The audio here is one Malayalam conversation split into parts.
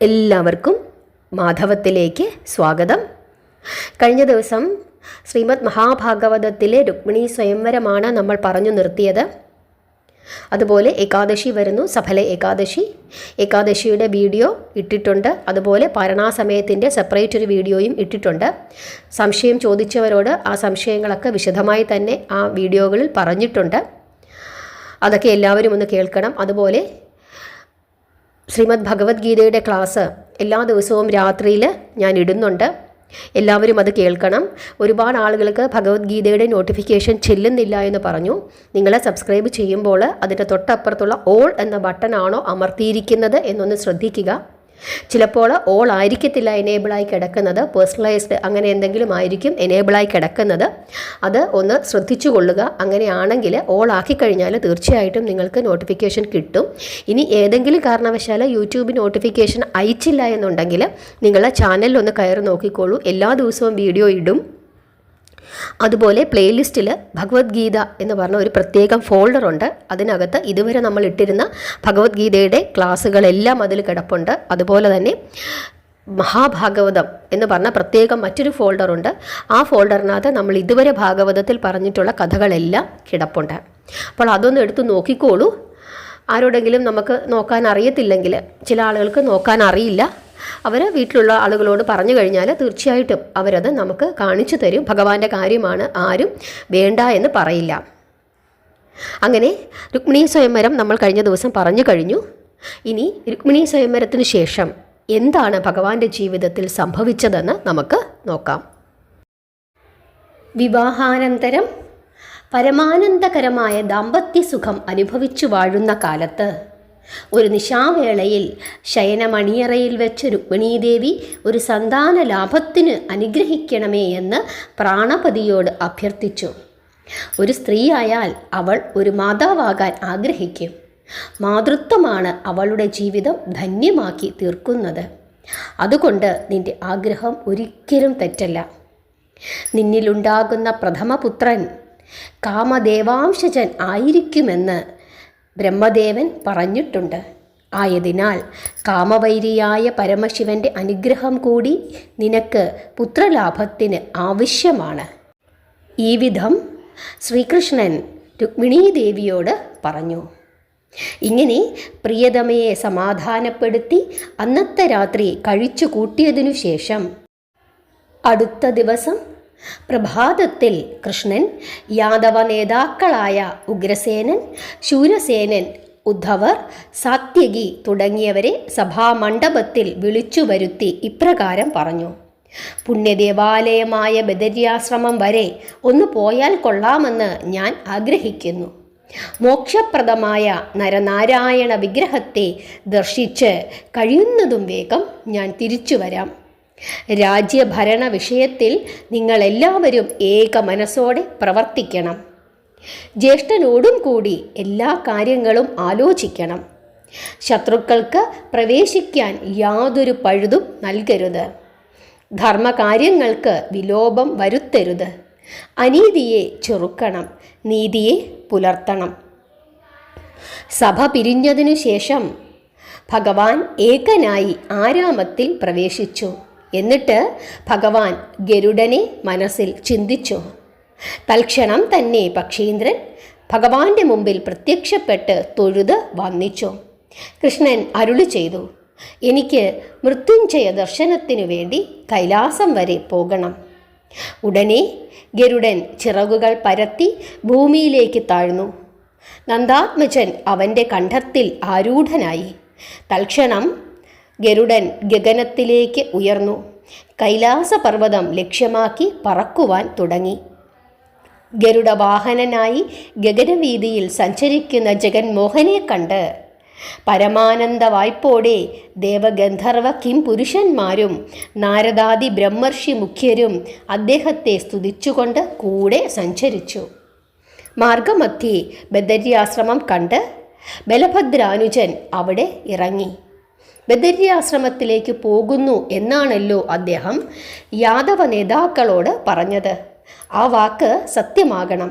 എല്ലാവർക്കും മാധവത്തിലേക്ക് സ്വാഗതം. കഴിഞ്ഞ ദിവസം ശ്രീമദ് മഹാഭാഗവതത്തിലെ രുക്മിണീ സ്വയംവരമാണ് നമ്മൾ പറഞ്ഞു നിർത്തിയത്. അതുപോലെ ഏകാദശി വരുന്നു, സഫല ഏകാദശി. ഏകാദശിയുടെ വീഡിയോ ഇട്ടിട്ടുണ്ട്. അതുപോലെ പാരണാസമയത്തിൻ്റെ സെപ്പറേറ്റ് ഒരു വീഡിയോയും ഇട്ടിട്ടുണ്ട്. സംശയം ചോദിച്ചവരോട് ആ സംശയങ്ങളൊക്കെ വിശദമായി തന്നെ ആ വീഡിയോകളിൽ പറഞ്ഞിട്ടുണ്ട്. അതൊക്കെ എല്ലാവരും ഒന്ന് കേൾക്കണം. അതുപോലെ ശ്രീമദ് ഭഗവത്ഗീതയുടെ ക്ലാസ് എല്ലാ ദിവസവും രാത്രിയിൽ ഞാൻ ഇടുന്നുണ്ട്. എല്ലാവരും അത് കേൾക്കണം. ഒരുപാട് ആളുകൾക്ക് ഭഗവത്ഗീതയുടെ നോട്ടിഫിക്കേഷൻ ചെല്ലുന്നില്ല എന്ന് പറഞ്ഞു. നിങ്ങൾ സബ്സ്ക്രൈബ് ചെയ്യുമ്പോൾ അതിൻ്റെ തൊട്ടപ്പുറത്തുള്ള ഓൾ എന്ന ബട്ടണാണോ അമർത്തിയിരിക്കുന്നത് എന്നൊന്ന് ശ്രദ്ധിക്കുക. ചിലപ്പോൾ ഓൾ ആയിരിക്കത്തില്ല എനേബിളായി കിടക്കുന്നത്, പേഴ്സണലൈസ്ഡ് അങ്ങനെ എന്തെങ്കിലും ആയിരിക്കും എനേബിളായി കിടക്കുന്നത്. അത് ഒന്ന് ശ്രദ്ധിച്ചു കൊള്ളുക. അങ്ങനെയാണെങ്കിൽ ഓൾ ആക്കിക്കഴിഞ്ഞാൽ തീർച്ചയായിട്ടും നിങ്ങൾക്ക് നോട്ടിഫിക്കേഷൻ കിട്ടും. ഇനി ഏതെങ്കിലും കാരണവശാൽ യൂട്യൂബ് നോട്ടിഫിക്കേഷൻ അയച്ചില്ല എന്നുണ്ടെങ്കിൽ നിങ്ങളുടെ ചാനലിൽ ഒന്ന് കയറി നോക്കിക്കോളൂ. എല്ലാ ദിവസവും വീഡിയോ ഇടും. അതുപോലെ പ്ലേലിസ്റ്റിൽ ഭഗവത്ഗീത എന്ന് പറഞ്ഞ ഒരു പ്രത്യേകം ഫോൾഡറുണ്ട്. അതിനകത്ത് ഇതുവരെ നമ്മൾ ഇട്ടിരുന്ന ഭഗവത്ഗീതയുടെ ക്ലാസ്സുകളെല്ലാം അതിൽ കിടപ്പുണ്ട്. അതുപോലെ തന്നെ മഹാഭാഗവതം എന്ന് പറഞ്ഞ പ്രത്യേകം മറ്റൊരു ഫോൾഡറുണ്ട്. ആ ഫോൾഡറിനകത്ത് നമ്മൾ ഇതുവരെ ഭാഗവതത്തിൽ പറഞ്ഞിട്ടുള്ള കഥകളെല്ലാം കിടപ്പുണ്ട്. അപ്പോൾ അതൊന്ന് എടുത്ത് നോക്കിക്കോളൂ. ആരോടെങ്കിലും നമുക്ക് നോക്കാൻ അറിയത്തില്ലെങ്കിൽ, ചില ആളുകൾക്ക് നോക്കാൻ അറിയില്ല, അവർ വീട്ടിലുള്ള ആളുകളോട് പറഞ്ഞു കഴിഞ്ഞാൽ തീർച്ചയായിട്ടും അവരത് നമുക്ക് കാണിച്ചു തരും. ഭഗവാന്റെ കാര്യമാണ്, ആരും വേണ്ട എന്ന് പറയില്ല. അങ്ങനെ രുക്മിണീ സ്വയംവരം നമ്മൾ കഴിഞ്ഞ ദിവസം പറഞ്ഞു കഴിഞ്ഞു. ഇനി രുക്മിണീ സ്വയംവരത്തിന് ശേഷം എന്താണ് ഭഗവാന്റെ ജീവിതത്തിൽ സംഭവിച്ചതെന്ന് നമുക്ക് നോക്കാം. വിവാഹാനന്തരം പരമാനന്ദകരമായ ദാമ്പത്യ സുഖം അനുഭവിച്ചു വാഴുന്ന കാലത്ത് ഒരു നിശാവേളയിൽ ശയനമണിയറയിൽ വെച്ച് രുക്മിണീദേവി ഒരു സന്താന ലാഭത്തിന് അനുഗ്രഹിക്കണമേ എന്ന് പ്രാണപതിയോട് അഭ്യർത്ഥിച്ചു. ഒരു സ്ത്രീയായാൽ അവൾ ഒരു മാതാവാകാൻ ആഗ്രഹിക്കും. മാതൃത്വമാണ് അവളുടെ ജീവിതം ധന്യമാക്കി തീർക്കുന്നത്. അതുകൊണ്ട് നിന്റെ ആഗ്രഹം ഒരിക്കലും തെറ്റല്ല. നിന്നിലുണ്ടാകുന്ന പ്രഥമപുത്രൻ കാമദേവാംശജൻ ആയിരിക്കുമെന്ന് ബ്രഹ്മദേവൻ പറഞ്ഞിട്ടുണ്ട്. ആയതിനാൽ കാമവൈരിയായ പരമശിവന്റെ അനുഗ്രഹം കൂടി നിനക്ക് പുത്രലാഭത്തിന് ആവശ്യമാണ്. ഈ വിധം ശ്രീകൃഷ്ണൻ രുക്മിണീദേവിയോട് പറഞ്ഞു. ഇങ്ങനെ പ്രിയതമയെ സമാധാനപ്പെടുത്തി അന്നത്തെ രാത്രി കഴിച്ചു കൂട്ടിയതിനു ശേഷം അടുത്ത ദിവസം പ്രഭാതത്തിൽ കൃഷ്ണൻ യാദവ നേതാക്കളായ ഉഗ്രസേനൻ, ശൂരസേനൻ, ഉദ്ധവർ, സാത്യകി തുടങ്ങിയവരെ സഭാമണ്ഡപത്തിൽ വിളിച്ചു വരുത്തി ഇപ്രകാരം പറഞ്ഞു. പുണ്യദേവാലയമായ ബദര്യാശ്രമം വരെ ഒന്ന് പോയാൽ കൊള്ളാമെന്ന് ഞാൻ ആഗ്രഹിക്കുന്നു. മോക്ഷപ്രദമായ നരനാരായണ വിഗ്രഹത്തെ ദർശിച്ച് കഴിയുന്നതും വേഗം ഞാൻ തിരിച്ചു വരാം. രാജ്യഭരണ വിഷയത്തിൽ നിങ്ങളെല്ലാവരും ഏക മനസ്സോടെ പ്രവർത്തിക്കണം. ജ്യേഷ്ഠനോടും കൂടി എല്ലാ കാര്യങ്ങളും ആലോചിക്കണം. ശത്രുക്കൾക്ക് പ്രവേശിക്കാൻ യാതൊരു പഴുതും നൽകരുത്. ധർമ്മകാര്യങ്ങൾക്ക് വിലോപം വരുത്തരുത്. അനീതിയെ ചെറുക്കണം, നീതിയെ പുലർത്തണം. സഭ പിരിഞ്ഞതിനു ശേഷം ഭഗവാൻ ഏകനായി ആരാമത്തിൽ പ്രവേശിച്ചു. എന്നിട്ട് ഭഗവാൻ ഗരുഡനെ മനസ്സിൽ ചിന്തിച്ചു. തൽക്ഷണം തന്നെ പക്ഷീന്ദ്രൻ ഭഗവാന്റെ മുമ്പിൽ പ്രത്യക്ഷപ്പെട്ട് തൊഴുത് വന്ദിച്ചു. കൃഷ്ണൻ അരുളി ചെയ്തു, എനിക്ക് മൃത്യുഞ്ജയ ദർശനത്തിനു വേണ്ടി കൈലാസം വരെ പോകണം. ഉടനെ ഗരുഡൻ ചിറകുകൾ പരത്തി ഭൂമിയിലേക്ക് താഴ്ന്നു. നന്ദാത്മജൻ അവൻ്റെ കണ്ഠത്തിൽ ആരൂഢനായി. തൽക്ഷണം ഗരുഡൻ ഗഗനത്തിലേക്ക് ഉയർന്നു കൈലാസപർവ്വതം ലക്ഷ്യമാക്കി പറക്കുവാൻ തുടങ്ങി. ഗരുഡവാഹനനായി ഗഗനവീതിയിൽ സഞ്ചരിക്കുന്ന ജഗന്മോഹനെ കണ്ട് പരമാനന്ദ വായ്പോടെ ദേവഗന്ധർവ കിംപുരുഷന്മാരും നാരദാദി ബ്രഹ്മർഷി മുഖ്യരും അദ്ദേഹത്തെ സ്തുതിച്ചുകൊണ്ട് കൂടെ സഞ്ചരിച്ചു. മാർഗമധ്യേ ബദര്യാശ്രമം കണ്ട് ബലഭദ്രാനുജൻ അവിടെ ഇറങ്ങി. ബദര്യാശ്രമത്തിലേക്ക് പോകുന്നു എന്നാണല്ലോ അദ്ദേഹം യാദവ നേതാക്കളോട് പറഞ്ഞത്. ആ വാക്ക് സത്യമാകണം.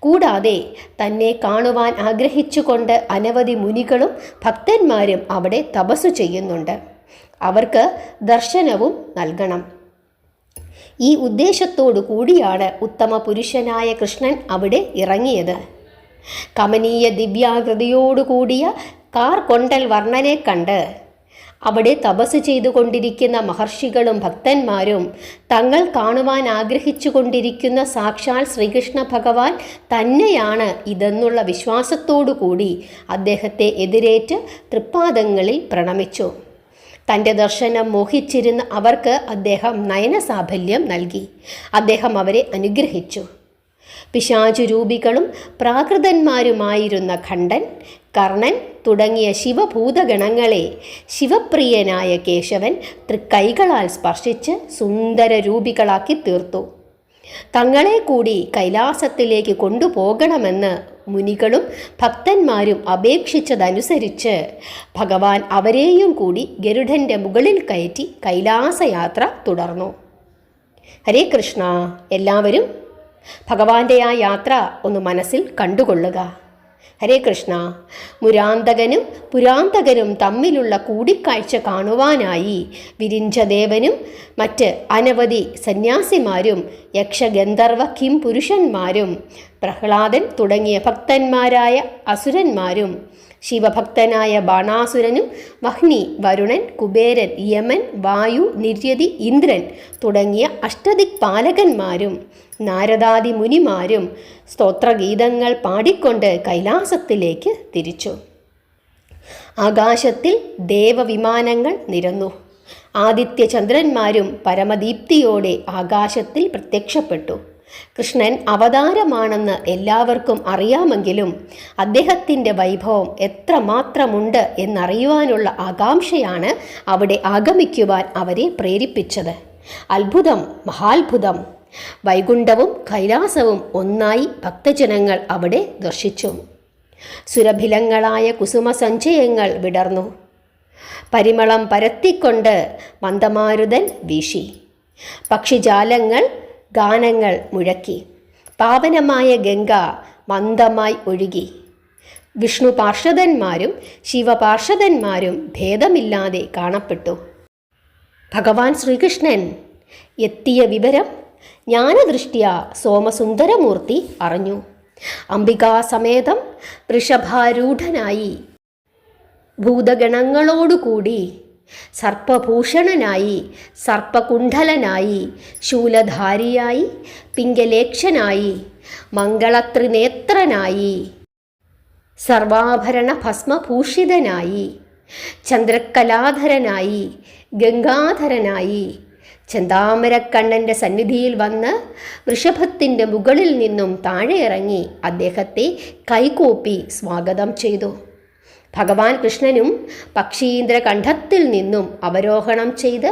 കൂടാതെ തന്നെ കാണുവാൻ ആഗ്രഹിച്ചുകൊണ്ട് അനവധി മുനികളും ഭക്തന്മാരും അവിടെ തപസ്സു ചെയ്യുന്നുണ്ട്. അവർക്ക് ദർശനവും നൽകണം. ഈ ഉദ്ദേശത്തോടു കൂടിയാണ് ഉത്തമ പുരുഷനായ കൃഷ്ണൻ അവിടെ ഇറങ്ങിയത്. കമനീയ ദിവ്യാകൃതിയോടുകൂടിയ കാർ കൊണ്ടൽ വർണ്ണനെ കണ്ട് അവിടെ തപസ് ചെയ്തുകൊണ്ടിരിക്കുന്ന മഹർഷികളും ഭക്തന്മാരും തങ്ങൾ കാണുവാൻ ആഗ്രഹിച്ചു കൊണ്ടിരിക്കുന്ന സാക്ഷാൽ ശ്രീകൃഷ്ണ ഭഗവാൻ തന്നെയാണ് ഇതെന്നുള്ള വിശ്വാസത്തോടു കൂടി അദ്ദേഹത്തെ എതിരേറ്റ് തൃപ്പാദങ്ങളിൽ പ്രണമിച്ചു. തൻ്റെ ദർശനം മോഹിച്ചിരുന്ന അവർക്ക് അദ്ദേഹം നയനസാഫല്യം നൽകി. അദ്ദേഹം അവരെ അനുഗ്രഹിച്ചു. പിശാചുരൂപികളും പ്രാകൃതന്മാരുമായിരുന്ന ഖണ്ഡൻ, കർണൻ തുടങ്ങിയ ശിവഭൂതഗണങ്ങളെ ശിവപ്രിയനായ കേശവൻ തൃക്കൈകളാൽ സ്പർശിച്ച് സുന്ദര രൂപികളാക്കി തീർത്തു. തങ്ങളെ കൂടി കൈലാസത്തിലേക്ക് കൊണ്ടുപോകണമെന്ന് മുനികളും ഭക്തന്മാരും അപേക്ഷിച്ചതനുസരിച്ച് ഭഗവാൻ അവരെയും കൂടി ഗരുഡൻ്റെ മുകളിൽ കയറ്റി കൈലാസയാത്ര തുടർന്നു. ഹരേ കൃഷ്ണ. എല്ലാവരും ഭഗവാന്റെ ആ യാത്ര ഒന്ന് മനസ്സിൽ കണ്ടുകൊള്ളുക. ഹരേ കൃഷ്ണ. മുരാന്തകനും പുരാന്തകനും തമ്മിലുള്ള കൂടിക്കാഴ്ച കാണുവാനായി വിരിഞ്ചദേവനും മറ്റ് അനവധി സന്യാസിമാരും യക്ഷഗന്ധർവ കിം പുരുഷന്മാരും പ്രഹ്ലാദൻ തുടങ്ങിയ ഭക്തന്മാരായ അസുരന്മാരും ശിവഭക്തനായ ബാണാസുരനും വഹ്നി, വരുണൻ, കുബേരൻ, യമൻ, വായു, നിര്യതി, ഇന്ദ്രൻ തുടങ്ങിയ അഷ്ടദിക്പാലകന്മാരും നാരദാദി മുനിമാരും സ്തോത്രഗീതങ്ങൾ പാടിക്കൊണ്ട് കൈലാസത്തിലേക്ക് തിരിച്ചു. ആകാശത്തിൽ ദേവവിമാനങ്ങൾ നിരന്നു. ആദിത്യചന്ദ്രന്മാരും പരമദീപ്തിയോടെ ആകാശത്തിൽ പ്രത്യക്ഷപ്പെട്ടു. കൃഷ്ണൻ അവതാരമാണെന്ന് എല്ലാവർക്കും അറിയാമെങ്കിലും അദ്ദേഹത്തിൻ്റെ വൈഭവം എത്രമാത്രമുണ്ട് എന്നറിയുവാനുള്ള ആകാംക്ഷയാണ് അവിടെ ആഗമിക്കുവാൻ അവരെ പ്രേരിപ്പിച്ചത്. അത്ഭുതം, മഹാത്ഭുതം! വൈകുണ്ഠവും കൈലാസവും ഒന്നായി ഭക്തജനങ്ങൾ അവിടെ ദർശിച്ചു. സുരഭിലങ്ങളായ കുസുമസഞ്ചയങ്ങൾ വിടർന്നു. പരിമളം പരത്തിക്കൊണ്ട് മന്ദമാരുതൻ വീശി. പക്ഷിജാലങ്ങൾ ഗാനങ്ങൾ മുഴക്കി. പാവനമായ ഗംഗ മന്ദമായി ഒഴുകി. വിഷ്ണു പാർഷദന്മാരും ശിവപാർഷദന്മാരും ഭേദമില്ലാതെ കാണപ്പെട്ടു. ഭഗവാൻ ശ്രീകൃഷ്ണൻ എത്തിയ വിവരം ജ്ഞാനദൃഷ്ട്യാ സോമസുന്ദരമൂർത്തി അറിഞ്ഞു. അംബികാസമേതം വൃഷഭാരൂഢനായി ഭൂതഗണങ്ങളോടുകൂടി സർപ്പഭൂഷണനായി സർപ്പകുണ്ഡലനായി ശൂലധാരിയായി പിംഗലേക്ഷനായി മംഗളത്രിനേത്രനായി സർവാഭരണ ഭസ്മഭൂഷിതനായി ചന്ദ്രക്കലാധരനായി ഗംഗാധരനായി ചെന്താമരക്കണ്ണൻ്റെ സന്നിധിയിൽ വന്ന് വൃഷഭത്തിൻ്റെ മുകളിൽ നിന്നും താഴെ ഇറങ്ങി അദ്ദേഹത്തെ കൈകൂപ്പി സ്വാഗതം ചെയ്തു. ഭഗവാൻ കൃഷ്ണനും പക്ഷീന്ദ്രകണ്ഠത്തിൽ നിന്നും അവരോഹണം ചെയ്ത്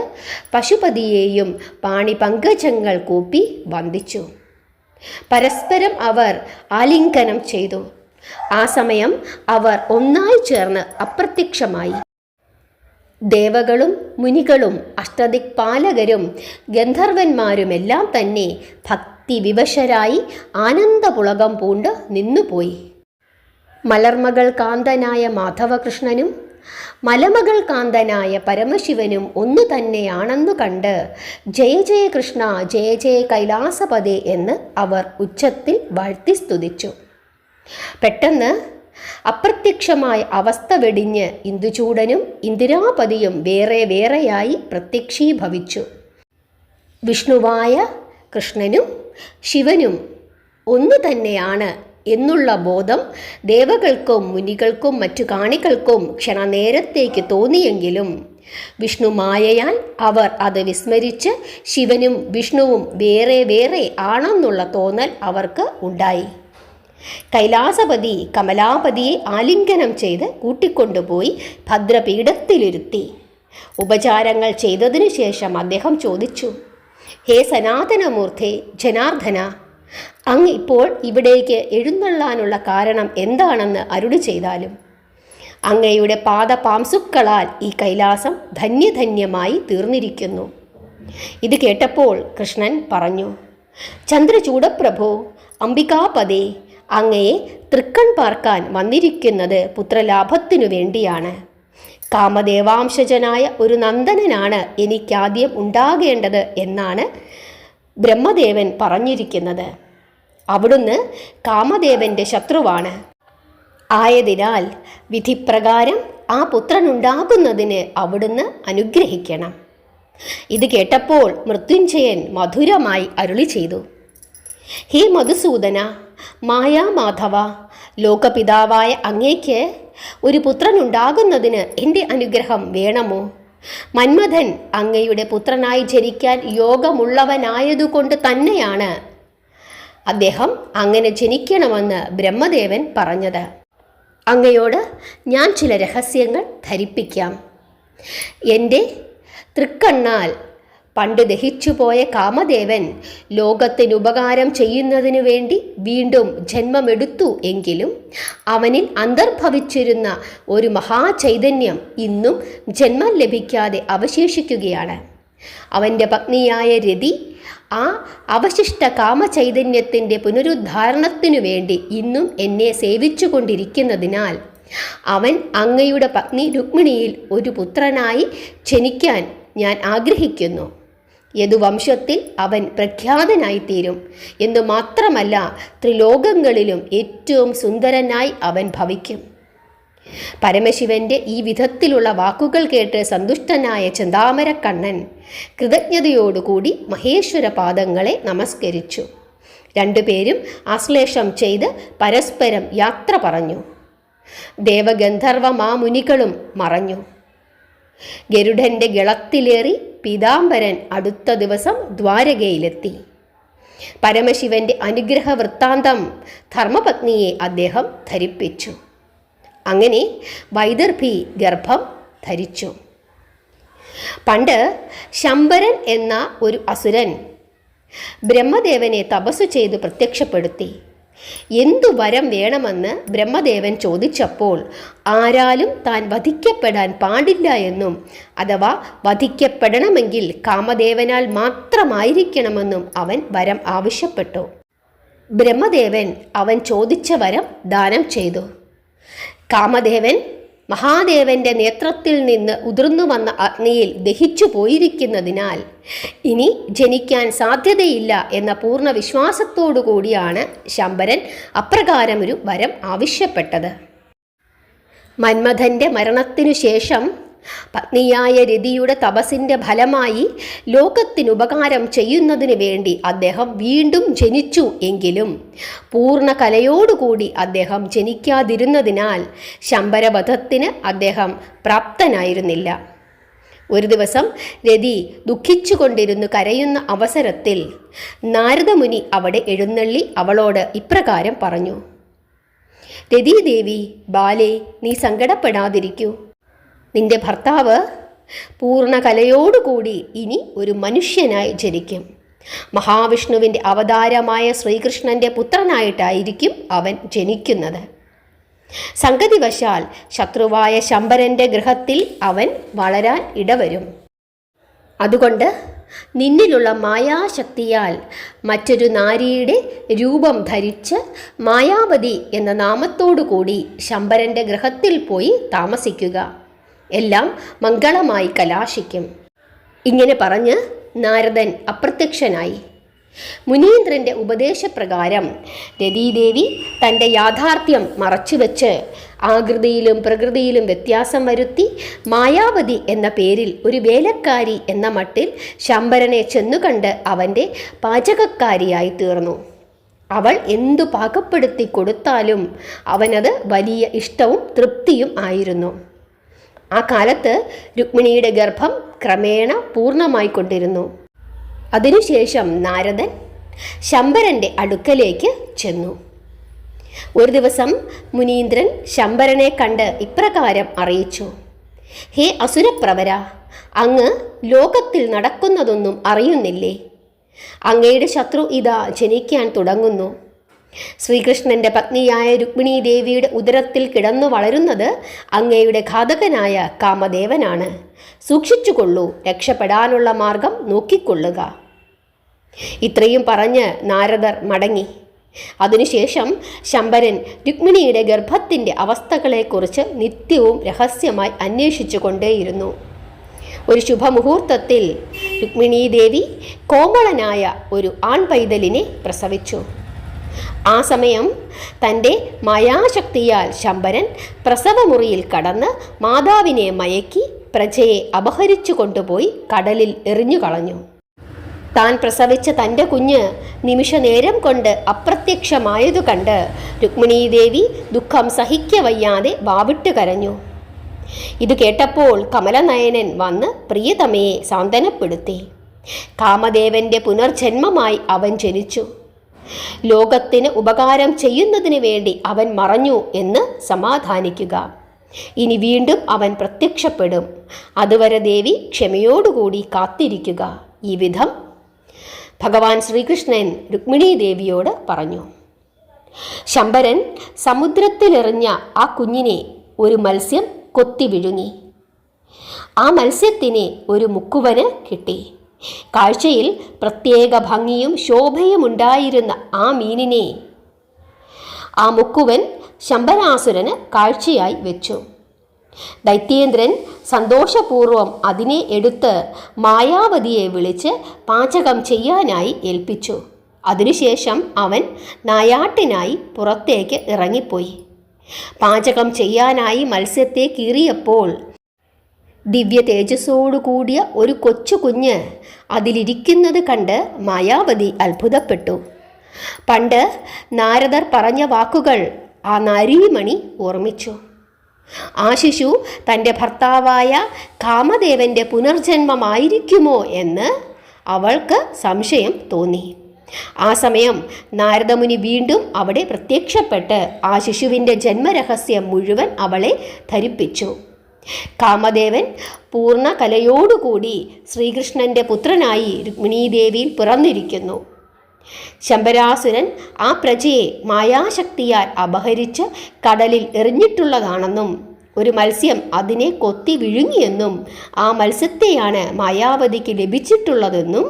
പശുപതിയെയും പാണിപങ്കജങ്ങൾ കൂപ്പി വന്ദിച്ചു. പരസ്പരം അവർ ആലിംഗനം ചെയ്തു. ആ സമയം അവർ ഒന്നായി ചേർന്ന് അപ്രത്യക്ഷമായി. ദേവകളും മുനികളും അഷ്ടദിക്പാലകരും ഗന്ധർവന്മാരുമെല്ലാം തന്നെ ഭക്തിവിവശരായി ആനന്ദപുളകം പൂണ്ട് നിന്നുപോയി. മലർമകൾ കാന്തനായ മാധവകൃഷ്ണനും മലമകൾ കാന്തനായ പരമശിവനും ഒന്നു തന്നെയാണെന്നു കണ്ട് ജയ ജയ കൃഷ്ണ, ജയ ജയ കൈലാസപദേ എന്ന് അവർ ഉച്ചത്തിൽ വാഴ്ത്തി സ്തുതിച്ചു. പെട്ടെന്ന് അപ്രത്യക്ഷമായ അവസ്ഥ വെടിഞ്ഞ് ഇന്ദുചൂടനും ഇന്ദിരാപതിയും വേറെ വേറെയായി പ്രത്യക്ഷീഭവിച്ചു. വിഷ്ണുവായ കൃഷ്ണനും ശിവനും ഒന്നു തന്നെയാണ് എന്നുള്ള ബോധം ദേവകൾക്കും മുനികൾക്കും മറ്റു കാണികൾക്കും ക്ഷണനേരത്തേക്ക് തോന്നിയെങ്കിലും വിഷ്ണുമായയാൽ അവർ അത് വിസ്മരിച്ച് ശിവനും വിഷ്ണുവും വേറെ വേറെ ആണെന്നുള്ള തോന്നൽ അവർക്ക് ഉണ്ടായി. കൈലാസപതി കമലാപതിയെ ആലിംഗനം ചെയ്ത് കൂട്ടിക്കൊണ്ടുപോയി ഭദ്രപീഠത്തിലിരുത്തി. ഉപചാരങ്ങൾ ചെയ്തതിനു ശേഷം അദ്ദേഹം ചോദിച്ചു, ഹേ സനാതനമൂർത്തേ ജനാർദ്ദന, അങ്ങ് ഇപ്പോൾ ഇവിടേക്ക് എഴുന്നള്ളാനുള്ള കാരണം എന്താണെന്ന് അരുളി ചെയ്താലും. അങ്ങയുടെ പാദപാംസുക്കളാൽ ഈ കൈലാസം ധന്യധന്യമായി തീർന്നിരിക്കുന്നു. ഇത് കേട്ടപ്പോൾ കൃഷ്ണൻ പറഞ്ഞു, ചന്ദ്രചൂഡപ്രഭോ, അംബികാപദേ, അങ്ങയെ തൃക്കൺ പാർക്കാൻ വന്നിരിക്കുന്നത് പുത്രലാഭത്തിനു വേണ്ടിയാണ്. കാമദേവാംശജനായ ഒരു നന്ദനനാണ് എനിക്കാദ്യം ഉണ്ടാകേണ്ടത് എന്നാണ് ബ്രഹ്മദേവൻ പറഞ്ഞിരിക്കുന്നത്. അവിടുന്ന് കാമദേവന്റെ ശത്രുവാണ്. ആയതിനാൽ വിധിപ്രകാരം ആ പുത്രനുണ്ടാകുന്നതിന് അവിടുന്ന് അനുഗ്രഹിക്കണം. ഇത് കേട്ടപ്പോൾ മൃത്യുഞ്ജയൻ മധുരമായി അരുളി ചെയ്തു: ഹേ മധുസൂദന, മായാമാധവ, ലോകപിതാവായ അങ്ങേക്ക് ഒരു പുത്രനുണ്ടാകുന്നതിന് എൻ്റെ അനുഗ്രഹം വേണമോ? മന്മഥൻ അങ്ങയുടെ പുത്രനായി ജനിക്കാൻ യോഗമുള്ളവനായതുകൊണ്ട് തന്നെയാണ് അദ്ദേഹം അങ്ങനെ ജനിക്കണമെന്ന് ബ്രഹ്മദേവൻ പറഞ്ഞത്. അങ്ങയോട് ഞാൻ ചില രഹസ്യങ്ങൾ ധരിപ്പിക്കാം. എൻ്റെ തൃക്കണ്ണാൽ പണ്ട് ദഹിച്ചുപോയ കാമദേവൻ ലോകത്തിന് ഉപകാരം ചെയ്യുന്നതിനു വേണ്ടി വീണ്ടും ജന്മമെടുത്തു എങ്കിലും അവനിൽ അന്തർഭവിച്ചിരുന്ന ഒരു മഹാചൈതന്യം ഇന്നും ജന്മം ലഭിക്കാതെ അവശേഷിക്കുകയാണ്. അവൻ്റെ പത്നിയായ രതി ആ അവശിഷ്ട കാമചൈതന്യത്തിൻ്റെ പുനരുദ്ധാരണത്തിനു വേണ്ടി ഇന്നും എന്നെ സേവിച്ചു കൊണ്ടിരിക്കുന്നതിനാൽ അവൻ അങ്ങയുടെ പത്നി രുക്മിണിയിൽ ഒരു പുത്രനായി ജനിക്കാൻ ഞാൻ ആഗ്രഹിക്കുന്നു. യദുവംശത്തിൽ അവൻ പ്രഖ്യാതനായിത്തീരും എന്നു മാത്രമല്ല, ത്രിലോകങ്ങളിലും ഏറ്റവും സുന്ദരനായി അവൻ ഭവിക്കും. പരമശിവന്റെ ഈ വിധത്തിലുള്ള വാക്കുകൾ കേട്ട് സന്തുഷ്ടനായ ചെന്താമരക്കണ്ണൻ കൃതജ്ഞതയോടുകൂടി മഹേശ്വര പാദങ്ങളെ നമസ്കരിച്ചു. രണ്ടുപേരും ആശ്ലേഷം ചെയ്ത് പരസ്പരം യാത്ര പറഞ്ഞു. ദേവഗന്ധർവ മാമുനികളും മറഞ്ഞു. ഗരുഡന്റെ ഗളത്തിലേറി പീതാംബരൻ അടുത്ത ദിവസം ദ്വാരകയിലെത്തി. പരമശിവന്റെ അനുഗ്രഹ വൃത്താന്തം ധർമ്മപത്നിയെ അദ്ദേഹം ധരിപ്പിച്ചു. അങ്ങനെ വൈദർഭി ഗർഭം ധരിച്ചു. പണ്ട് ശംബരൻ എന്ന ഒരു അസുരൻ ബ്രഹ്മദേവനെ തപസ്സു ചെയ്ത് പ്രത്യക്ഷപ്പെടുത്തി. എന്തു വരം വേണമെന്ന് ബ്രഹ്മദേവൻ ചോദിച്ചപ്പോൾ ആരാലും താൻ വധിക്കപ്പെടാൻ പാടില്ല എന്നും അഥവാ വധിക്കപ്പെടണമെങ്കിൽ കാമദേവനാൽ മാത്രമായിരിക്കണമെന്നും അവൻ വരം ആവശ്യപ്പെട്ടു. ബ്രഹ്മദേവൻ അവൻ ചോദിച്ച വരം ദാനം ചെയ്തു. കാമദേവൻ മഹാദേവന്റെ നേത്രത്തിൽ നിന്ന് ഉതിർന്നു വന്ന അഗ്നിയിൽ ദഹിച്ചു പോയിരിക്കുന്നതിനാൽ ഇനി ജനിക്കാൻ സാധ്യതയില്ല എന്ന പൂർണ്ണ വിശ്വാസത്തോടു കൂടിയാണ് ശംബരൻ അപ്രകാരമൊരു വരം ആവശ്യപ്പെട്ടത്. മന്മഥന്റെ മരണത്തിനു ശേഷം പത്നിയായ രതിയുടെ തപസ്സിൻ്റെ ഫലമായി ലോകത്തിനുപകാരം ചെയ്യുന്നതിന് വേണ്ടി അദ്ദേഹം വീണ്ടും ജനിച്ചു. എങ്കിലും പൂർണ്ണ കലയോടുകൂടി അദ്ദേഹം ജനിക്കാതിരുന്നതിനാൽ ശംബരവധത്തിന് അദ്ദേഹം പ്രാപ്തനായിരുന്നില്ല. ഒരു ദിവസം രതി ദുഃഖിച്ചുകൊണ്ടിരുന്നു കരയുന്ന അവസരത്തിൽ നാരദമുനി അവിടെ എഴുന്നള്ളി അവളോട് ഇപ്രകാരം പറഞ്ഞു: രതീദേവി, ബാലേ, നീ സങ്കടപ്പെടാതിരിക്കൂ. നിന്റെ ഭർത്താവ് പൂർണ്ണ കലയോടുകൂടി ഇനി ഒരു മനുഷ്യനായി ജനിക്കും. മഹാവിഷ്ണുവിൻ്റെ അവതാരമായ ശ്രീകൃഷ്ണൻ്റെ പുത്രനായിട്ടായിരിക്കും അവൻ ജനിക്കുന്നത്. സംഗതിവശാൽ ശത്രുവായ ശംബരൻ്റെ ഗൃഹത്തിൽ അവൻ വളരാൻ ഇടവരും. അതുകൊണ്ട് നിന്നിലുള്ള മായാശക്തിയാൽ മറ്റൊരു നാരിയുടെ രൂപം ധരിച്ച് മായാവതി എന്ന നാമത്തോടുകൂടി ശംബരൻ്റെ ഗൃഹത്തിൽ പോയി താമസിക്കുക. എല്ലാം മംഗളമായി കലാശിക്കും. ഇങ്ങനെ പറഞ്ഞ് നാരദൻ അപ്രത്യക്ഷനായി. മുനീന്ദ്രൻ്റെ ഉപദേശപ്രകാരം രതീദേവി തൻ്റെ യാഥാർത്ഥ്യം മറച്ചുവെച്ച് ആകൃതിയിലും പ്രകൃതിയിലും വ്യത്യാസം വരുത്തി മായാവതി എന്ന പേരിൽ ഒരു വേലക്കാരി എന്ന മട്ടിൽ ശംബരനെ ചെന്നുകണ്ട് അവൻ്റെ പാചകക്കാരിയായി തീർന്നു. അവൾ എന്തു പാകപ്പെടുത്തി കൊടുത്താലും അവനത് വലിയ ഇഷ്ടവും തൃപ്തിയും ആയിരുന്നു. ആ കാലത്ത് രുക്മിണിയുടെ ഗർഭം ക്രമേണ പൂർണ്ണമായിക്കൊണ്ടിരുന്നു. അതിനുശേഷം നാരദൻ ശംബരൻ്റെ അടുക്കലേക്ക് ചെന്നു. ഒരു ദിവസം മുനീന്ദ്രൻ ശംബരനെ കണ്ട് ഇപ്രകാരം അറിയിച്ചു: ഹേ അസുരപ്രവര, അങ്ങ് ലോകത്തിൽ നടക്കുന്നതൊന്നും അറിയുന്നില്ലേ? അങ്ങയുടെ ശത്രു ഇതാ ജനിക്കാൻ തുടങ്ങുന്നു. ശ്രീകൃഷ്ണൻ്റെ പത്നിയായ രുക്മിണി ദേവിയുടെ ഉദരത്തിൽ കിടന്നു വളരുന്നത് അങ്ങയുടെ ഘാതകനായ കാമദേവനാണ്. സൂക്ഷിച്ചുകൊള്ളൂ, രക്ഷപ്പെടാനുള്ള മാർഗം നോക്കിക്കൊള്ളുക. ഇത്രയും പറഞ്ഞ് നാരദർ മടങ്ങി. അതിനുശേഷം ശംബരൻ രുക്മിണിയുടെ ഗർഭത്തിൻ്റെ അവസ്ഥകളെക്കുറിച്ച് നിത്യവും രഹസ്യമായി അന്വേഷിച്ചു കൊണ്ടേയിരുന്നു. ഒരു ശുഭമുഹൂർത്തത്തിൽ രുക്മിണീദേവി കോമളനായ ഒരു ആൺപൈതലിനെ പ്രസവിച്ചു. ആ സമയം തൻ്റെ മായാശക്തിയാൽ ശംബരൻ പ്രസവമുറിയിൽ കടന്ന് മാതാവിനെ മയക്കി പ്രജയെ അപഹരിച്ചു കൊണ്ടുപോയി കടലിൽ എറിഞ്ഞുകളഞ്ഞു. താൻ പ്രസവിച്ച തൻ്റെ കുഞ്ഞ് നിമിഷനേരം കൊണ്ട് അപ്രത്യക്ഷമായതു കണ്ട് രുക്മിണീദേവി ദുഃഖം സഹിക്കവയ്യാതെ വാവിട്ട് കരഞ്ഞു. ഇത് കേട്ടപ്പോൾ കമലനയനൻ വന്ന് പ്രിയതമയെ സാന്ത്വനപ്പെടുത്തി. കാമദേവന്റെ പുനർജന്മമായി അവൻ ജനിച്ചു. ലോകത്തിന് ഉപകാരം ചെയ്യുന്നതിന് വേണ്ടി അവൻ മറഞ്ഞു എന്ന് സമാധാനിക്കുക. ഇനി വീണ്ടും അവൻ പ്രത്യക്ഷപ്പെടും. അതുവരെ ദേവി ക്ഷമയോടുകൂടി കാത്തിരിക്കുക. ഈ വിധം ഭഗവാൻ ശ്രീകൃഷ്ണൻ രുക്മിണീ ദേവിയോട് പറഞ്ഞു. ശംബരൻ സമുദ്രത്തിലെറിഞ്ഞ ആ കുഞ്ഞിനെ ഒരു മത്സ്യം കൊത്തി വിഴുങ്ങി. ആ മത്സ്യത്തിന് ഒരു മുക്കുവന് കിട്ടി. കാഴ്ചയിൽ പ്രത്യേക ഭംഗിയും ശോഭയും ഉണ്ടായിരുന്ന ആ മീനിനെ ആ മുക്കുവൻ ശംബരാസുരന് കാഴ്ചയായി വെച്ചു. ദൈത്യേന്ദ്രൻ സന്തോഷപൂർവം അതിനെ എടുത്ത് മായാവതിയെ വിളിച്ച് പാചകം ചെയ്യാനായി ഏൽപ്പിച്ചു. അതിനുശേഷം അവൻ നായാട്ടിനായി പുറത്തേക്ക് ഇറങ്ങിപ്പോയി. പാചകം ചെയ്യാനായി മത്സ്യത്തെ കീറിയപ്പോൾ ദിവ്യ തേജസ്സോടു കൂടിയ ഒരു കൊച്ചു കുഞ്ഞ് അതിലിരിക്കുന്നത് കണ്ട് മായാവതി അത്ഭുതപ്പെട്ടു. പണ്ട് നാരദർ പറഞ്ഞ വാക്കുകൾ ആ നാരീമണി ഓർമ്മിച്ചു. ആ ശിശു തൻ്റെ ഭർത്താവായ കാമദേവൻ്റെ പുനർജന്മമായിരിക്കുമോ എന്ന് അവൾക്ക് സംശയം തോന്നി. ആ സമയം നാരദമുനി വീണ്ടും അവിടെ പ്രത്യക്ഷപ്പെട്ട് ആ ശിശുവിൻ്റെ ജന്മരഹസ്യം മുഴുവൻ അവളെ ധരിപ്പിച്ചു. കാമദേവൻ പൂർണ്ണ കലയോടുകൂടി ശ്രീകൃഷ്ണൻ്റെ പുത്രനായി രുക്മിണീദേവിയിൽ പിറന്നിരിക്കുന്നു. ശംബരാസുരൻ ആ പ്രജയെ മായാശക്തിയാൽ അപഹരിച്ച് കടലിൽ എറിഞ്ഞിട്ടുള്ളതാണെന്നും ഒരു മത്സ്യം അതിനെ കൊത്തി വിഴുങ്ങിയെന്നും ആ മത്സ്യത്തെയാണ് മായാവതിക്ക് ലഭിച്ചിട്ടുള്ളതെന്നും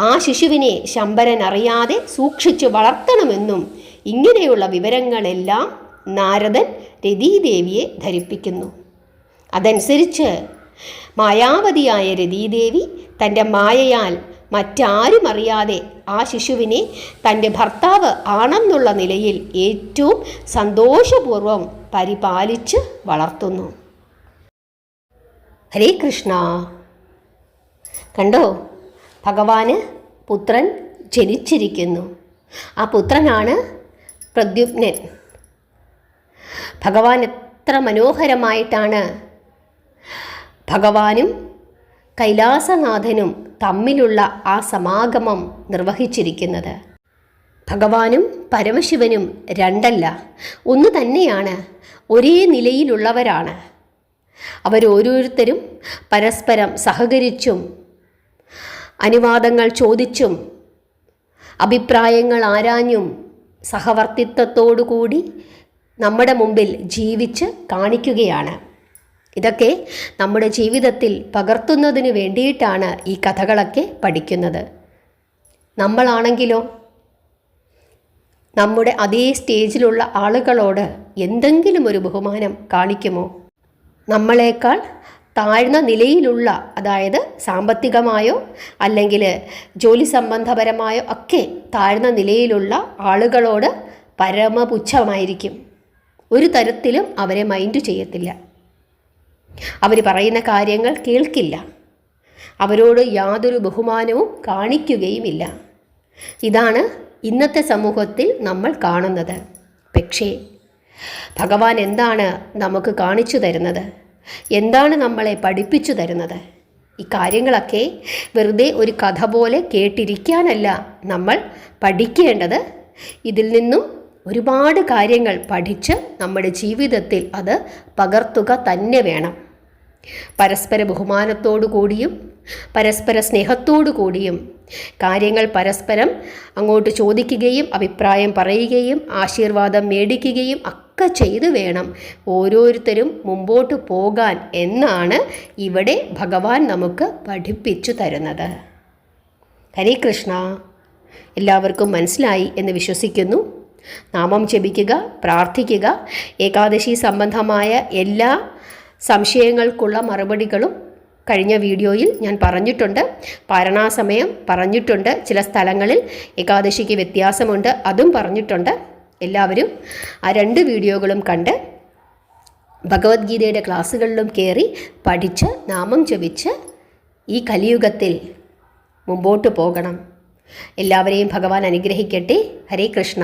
ആ ശിശുവിനെ ശംബരൻ അറിയാതെ സൂക്ഷിച്ചു വളർത്തണമെന്നും ഇങ്ങനെയുള്ള വിവരങ്ങളെല്ലാം നാരദൻ രതീദേവിയെ ധരിപ്പിക്കുന്നു. അതനുസരിച്ച് മായാവതിയായ രതീദേവി തൻ്റെ മായയാൽ മറ്റാരും അറിയാതെ ആ ശിശുവിനെ തൻ്റെ ഭർത്താവ് ആണെന്നുള്ള നിലയിൽ ഏറ്റവും സന്തോഷപൂർവം പരിപാലിച്ച് വളർത്തുന്നു. ഹരേ കൃഷ്ണ. കണ്ടോ, ഭഗവാന് പുത്രൻ ജനിച്ചിരിക്കുന്നു. ആ പുത്രനാണ് പ്രദ്യുമ്നൻ. ഭഗവാൻ എത്ര മനോഹരമായിട്ടാണ് ഭഗവാനും കൈലാസനാഥനും തമ്മിലുള്ള ആ സമാഗമം നിർവഹിച്ചിരിക്കുന്നത്. ഭഗവാനും പരമശിവനും രണ്ടല്ല, ഒന്ന് തന്നെയാണ്, ഒരേ നിലയിലുള്ളവരാണ്. അവരോരോരുത്തരും പരസ്പരം സഹകരിച്ചും അനുവാദങ്ങൾ ചോദിച്ചും അഭിപ്രായങ്ങൾ ആരാഞ്ഞും സഹവർത്തിത്വത്തോടുകൂടി നമ്മുടെ മുമ്പിൽ ജീവിച്ച് കാണിക്കുകയാണ്. ഇതൊക്കെ നമ്മുടെ ജീവിതത്തിൽ പകർത്തുന്നതിന് വേണ്ടിയിട്ടാണ് ഈ കഥകളൊക്കെ പഠിക്കുന്നത്. നമ്മളാണെങ്കിലോ നമ്മുടെ അതേ സ്റ്റേജിലുള്ള ആളുകളോട് എന്തെങ്കിലും ഒരു ബഹുമാനം കാണിക്കുമോ? നമ്മളെക്കാൾ താഴ്ന്ന നിലയിലുള്ള, അതായത് സാമ്പത്തികമായോ അല്ലെങ്കിൽ ജോലി സംബന്ധപരമായോ ഒക്കെ താഴ്ന്ന നിലയിലുള്ള ആളുകളോട് പരമപുച്ഛമായിരിക്കും. ഒരു തരത്തിലും അവരെ മൈൻഡ് ചെയ്യത്തില്ല. അവർ പറയുന്ന കാര്യങ്ങൾ കേൾക്കില്ല. അവരോട് യാതൊരു ബഹുമാനവും കാണിക്കുകയുമില്ല. ഇതാണ് ഇന്നത്തെ സമൂഹത്തിൽ നമ്മൾ കാണുന്നത്. പക്ഷേ ഭഗവാൻ എന്താണ് നമുക്ക് കാണിച്ചു തരുന്നത്? എന്താണ് നമ്മളെ പഠിപ്പിച്ചു തരുന്നത്? ഈ കാര്യങ്ങളൊക്കെ വെറുതെ ഒരു കഥ പോലെ കേട്ടിരിക്കാനല്ല നമ്മൾ പഠിക്കേണ്ടത്. ഇതിൽ നിന്നും ഒരുപാട് കാര്യങ്ങൾ പഠിച്ച് നമ്മുടെ ജീവിതത്തിൽ അത് പകർത്തുക തന്നെ വേണം. പരസ്പര ബഹുമാനത്തോടു കൂടിയും പരസ്പര സ്നേഹത്തോടു കൂടിയും കാര്യങ്ങൾ പരസ്പരം അങ്ങോട്ട് ചോദിക്കുകയും അഭിപ്രായം പറയുകയും ആശീർവാദം മേടിക്കുകയും ഒക്കെ ചെയ്തു വേണം ഓരോരുത്തരും മുമ്പോട്ട് പോകാൻ എന്നാണ് ഇവിടെ ഭഗവാൻ നമുക്ക് പഠിപ്പിച്ചു തരുന്നത്. ഹരേ കൃഷ്ണ. എല്ലാവർക്കും മനസ്സിലായി എന്ന് വിശ്വസിക്കുന്നു. നാമം ജപിക്കുക, പ്രാർത്ഥിക്കുക. ഏകാദശി സംബന്ധമായ എല്ലാ സംശയങ്ങൾക്കുള്ള മറുപടികളും കഴിഞ്ഞ വീഡിയോയിൽ ഞാൻ പറഞ്ഞിട്ടുണ്ട്. പാരണാസമയം പറഞ്ഞിട്ടുണ്ട്. ചില സ്ഥലങ്ങളിൽ ഏകാദശിക്ക് വ്യത്യാസമുണ്ട്, അതും പറഞ്ഞിട്ടുണ്ട്. എല്ലാവരും ആ 2 വീഡിയോകളും കണ്ട് ഭഗവത്ഗീതയുടെ ക്ലാസ്സുകളിലും കയറി പഠിച്ച് നാമം ജപിച്ച് ഈ കലിയുഗത്തിൽ മുമ്പോട്ട് പോകണം. എല്ലാവരെയും ഭഗവാൻ അനുഗ്രഹിക്കട്ടെ. ഹരേ കൃഷ്ണ.